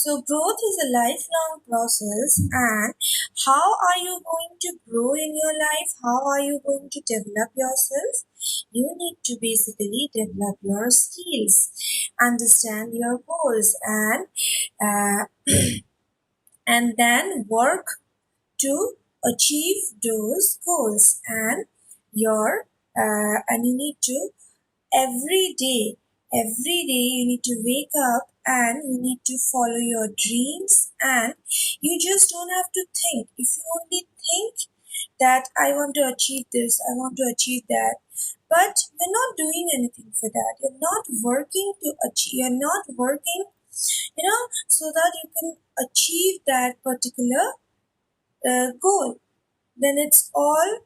So growth is a lifelong process, and how are you going to grow in your life? How are you going to develop yourself? You need to basically develop your skills, understand your goals, uh, and then work to achieve those goals. And you need to every day you need to wake up and you need to follow your dreams, and you just don't have to think. If you only think that I want to achieve this, I want to achieve that, but you're not doing anything for that. You're not working to achieve, you're not working, so that you can achieve that particular goal, then it's all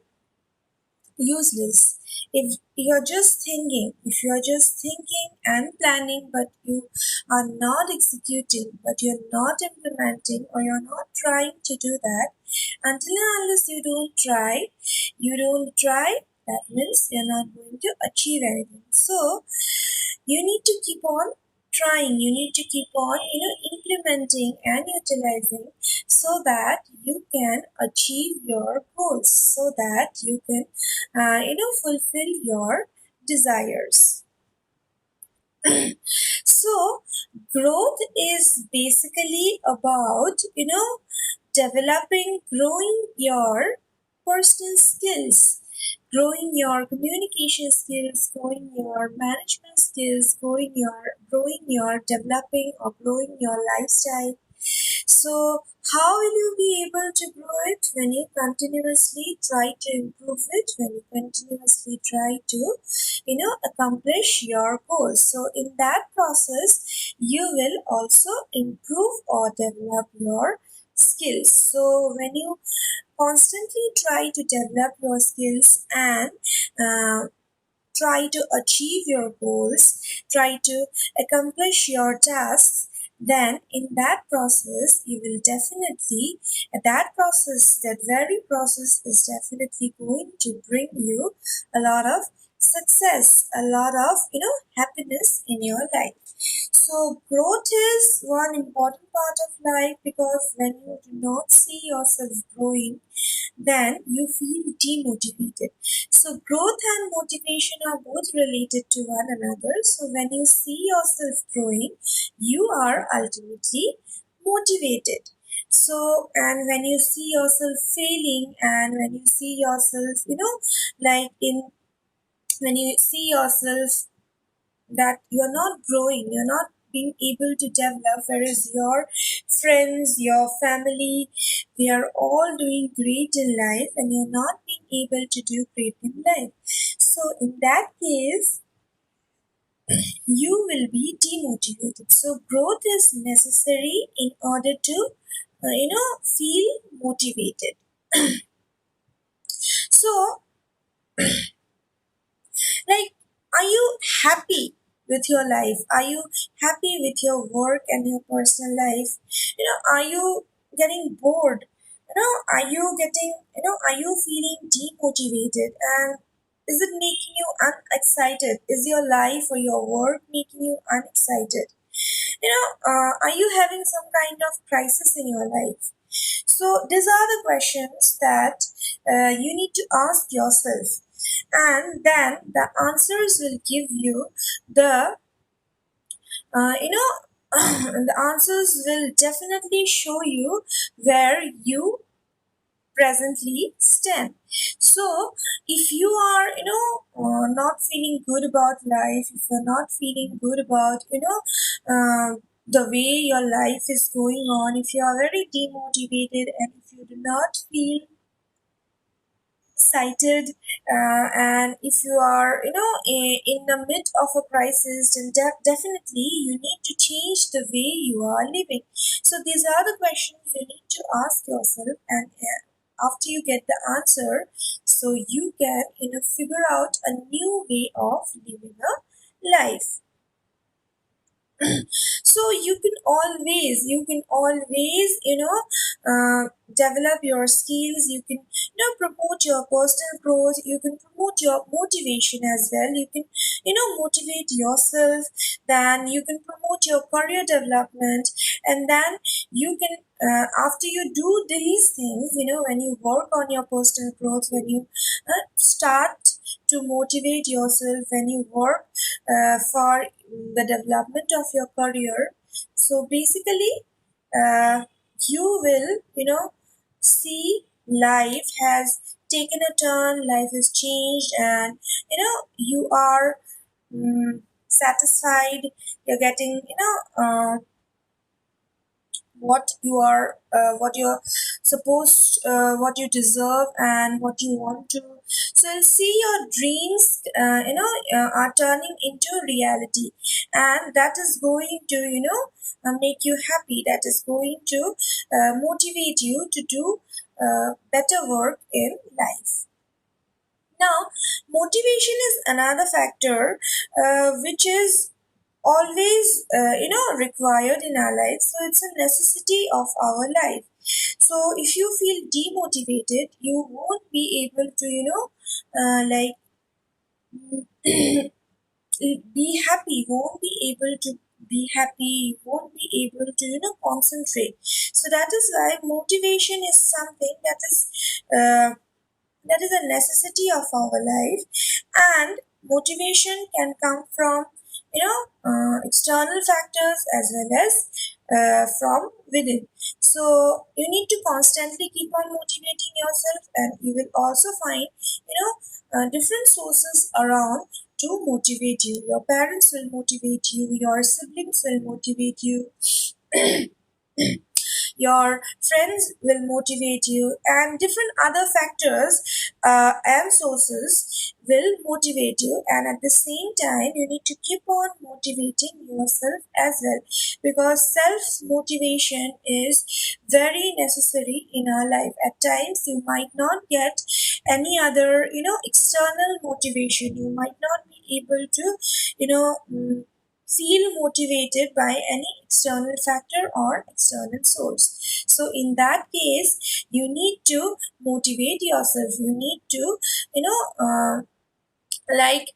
useless. If you're just thinking and planning, but you are not executing, but you're not implementing, or you're not trying to do that, until and unless you don't try, that means you're not going to achieve anything. So you need to keep on trying, you need to keep on implementing and utilizing, so that you can achieve your goals, so that you can fulfill your desires. So growth is basically about growing your personal skills, growing your communication skills, growing your management skills, growing your developing or growing your lifestyle. So, how will you be able to grow it? When you continuously try to improve it, when you continuously try to, accomplish your goals. So, in that process, you will also improve or develop your skills. So, when you constantly try to develop your skills and uh, try to achieve your goals, try to accomplish your tasks, then in that process, you will definitely, that very process is definitely going to bring you a lot of success, a lot of, happiness in your life. So growth is one important part of life, because when you do not see yourself growing, then you feel demotivated. So, growth and motivation are both related to one another. So, when you see yourself growing, you are ultimately motivated. So, and when you see yourself failing, and when you see yourself, like in when you see yourself that you're not growing, you're not being able to develop, whereas your friends, your family, they are all doing great in life, and you're not being able to do great in life. So, in that case, you will be demotivated. So, growth is necessary in order to, feel motivated. So, like, are you happy with your life? Are you happy with your work and your personal life? Are you getting bored? Are you feeling demotivated? And is it making you unexcited? Is your life or your work making you unexcited? Are you having some kind of crisis in your life? So these are the questions that you need to ask yourself, and then the answers will give you the uh, you know the answers will definitely show you where you presently stand. So if you are not feeling good about life, if you're not feeling good about the way your life is going on, if you are very demotivated, and if you do not feel excited, and if you are in the mid of a crisis, then definitely you need to change the way you are living. So these are the questions you need to ask yourself, and after you get the answer, so you can figure out a new way of living a life. So you can always develop your skills. You can promote your personal growth. You can promote your motivation as well. You can motivate yourself. Then you can promote your career development. And then you can after you do these things, when you work on your personal growth, when you start to motivate yourself, when you work for the development of your career. So basically, uh, you will, see life has taken a turn, life has changed, and you are satisfied. You're getting, what you're supposed, what you deserve, and what you want to. So you'll see your dreams are turning into reality, and that is going to make you happy. That is going to motivate you to do better work in life. Now, motivation is another factor which is always required in our life. So it's a necessity of our life. So if you feel demotivated, you won't be able to like be happy. You won't be able to be happy. You won't be able to concentrate. So that is why motivation is something uh, that is a necessity of our life. And motivation can come from external factors as well as from within. So you need to constantly keep on motivating yourself, and you will also find different sources around to motivate you. Your parents will motivate you, your siblings will motivate you, your friends will motivate you, and different other factors and sources will motivate you. And at the same time, you need to keep on motivating yourself as well, because self motivation is very necessary in our life. At times you might not get any other external motivation. You might not be able to you know mm, feel motivated by any external factor or external source. So in that case, you need to motivate yourself. You need to, like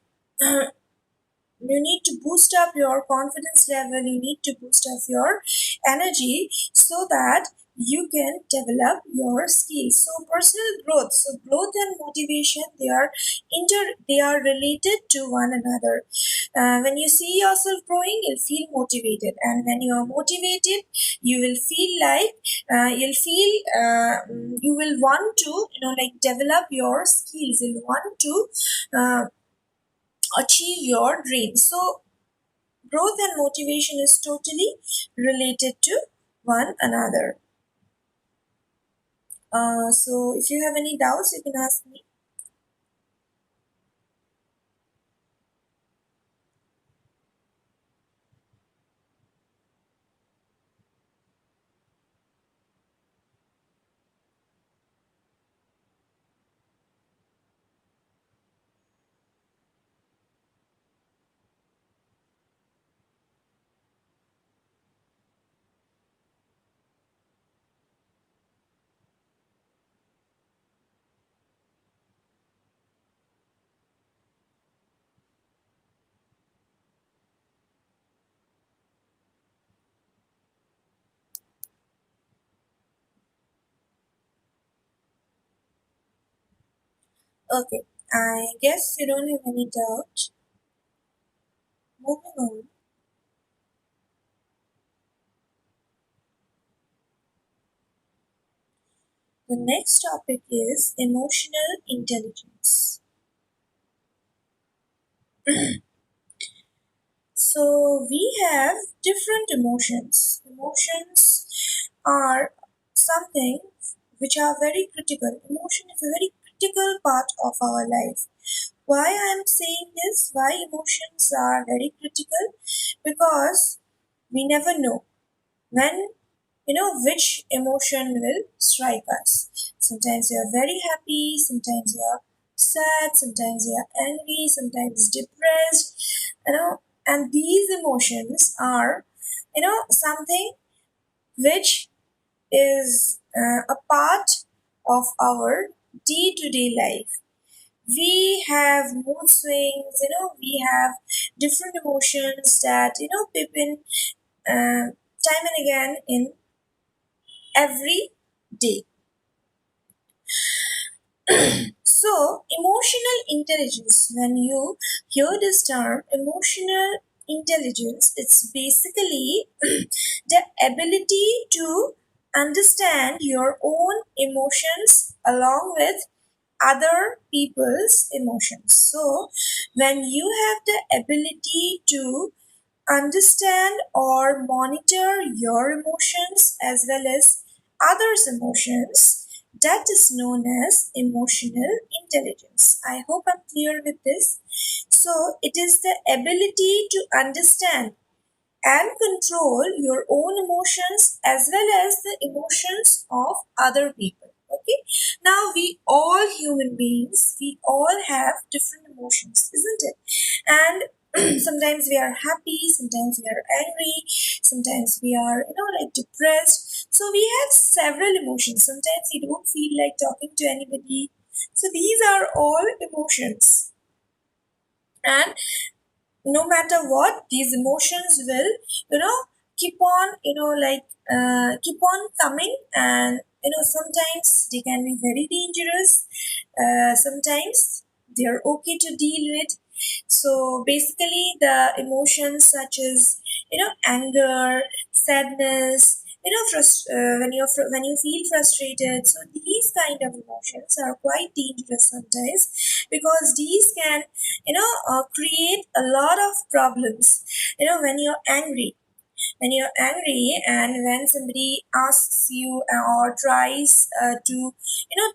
you need to boost up your confidence level. You need to boost up your energy so that you can develop your skills. So personal growth, so growth and motivation, they are related to one another. When you see yourself growing, you'll feel motivated, and when you are motivated, you will feel like you will want to develop your skills. You'll want to uh, achieve your dreams. So growth and motivation is totally related to one another. So if you have any doubts, you can ask me. Okay, I guess you don't have any doubt. Moving on. The next topic is emotional intelligence. So we have different emotions. Emotions are something which are very critical. Emotion is a very critical part of our life. Why I am saying this? Why emotions are very critical? Because we never know when which emotion will strike us. Sometimes you are very happy, sometimes you are sad, sometimes you are angry, sometimes depressed, you know and these emotions are, something which is a part of our day-to-day life. We have mood swings, we have different emotions that peep in time and again in every day. So, emotional intelligence, when you hear this term, emotional intelligence, it's basically the ability to understand your own emotions along with other people's emotions. So, when you have the ability to understand or monitor your emotions as well as others' emotions, that is known as emotional intelligence. I hope I'm clear with this. So, it is the ability to understand and control your own emotions as well as the emotions of other people. Okay, now we all human beings, we all have different emotions, isn't it? And sometimes we are happy, sometimes we are angry, sometimes we are like depressed. So we have several emotions. Sometimes we don't feel like talking to anybody. So these are all emotions, and no matter what, these emotions will keep on keep on coming, and sometimes they can be very dangerous, sometimes they're okay to deal with. So basically the emotions such as anger, sadness, when you feel frustrated, so these kind of emotions are quite dangerous sometimes, because these can create a lot of problems. When you're angry, and when somebody asks you or tries to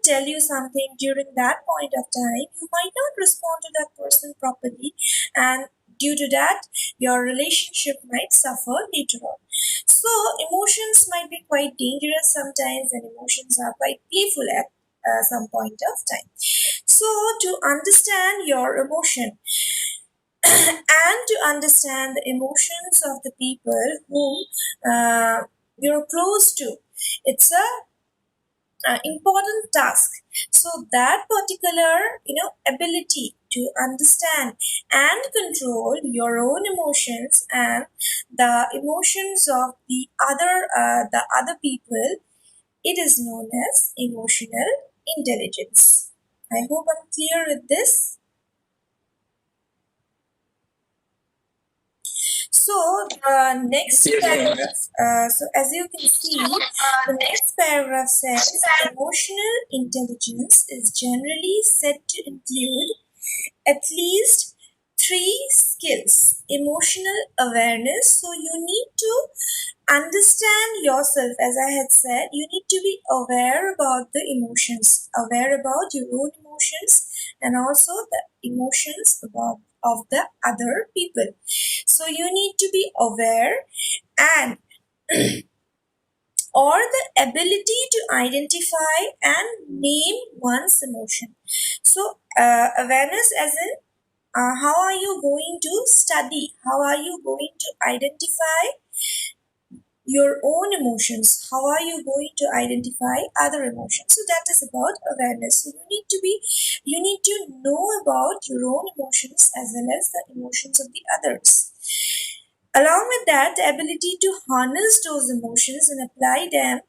tell you something, during that point of time you might not respond to that person properly, and due to that your relationship might suffer later on. So emotions might be quite dangerous sometimes, and emotions are quite playful at some point of time. So to understand your emotion and to understand the emotions of the people whom you're close to, it's a important task. So that particular ability to understand and control your own emotions and the emotions of the other people, it is known as emotional intelligence. I hope I'm clear with this. So the next Yes, ma'am. paragraph, so as you can see, the next paragraph says emotional intelligence is generally said to include at least three skills. Emotional awareness. So you need to understand yourself, as I had said, you need to be aware about the emotions, aware about your own emotions, and also the emotions about of the other people. So you need to be aware and or the ability to identify and name one's emotion. So awareness as in how are you going to study, how are you going to identify your own emotions, how are you going to identify other emotions. So that is about awareness. So you need to know about your own emotions as well as the emotions of the others. Along with that, the ability to harness those emotions and apply them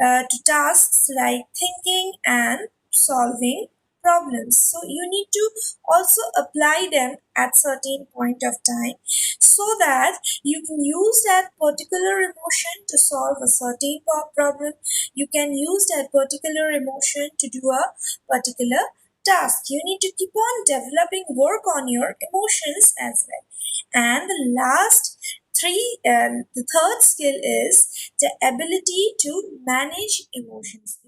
to tasks like thinking and solving problems. So you need to also apply them at certain point of time, so that you can use that particular emotion to solve a certain problem. You can use that particular emotion to do a particular task. You need to keep on developing work on your emotions as well. And the third skill is the ability to manage emotions.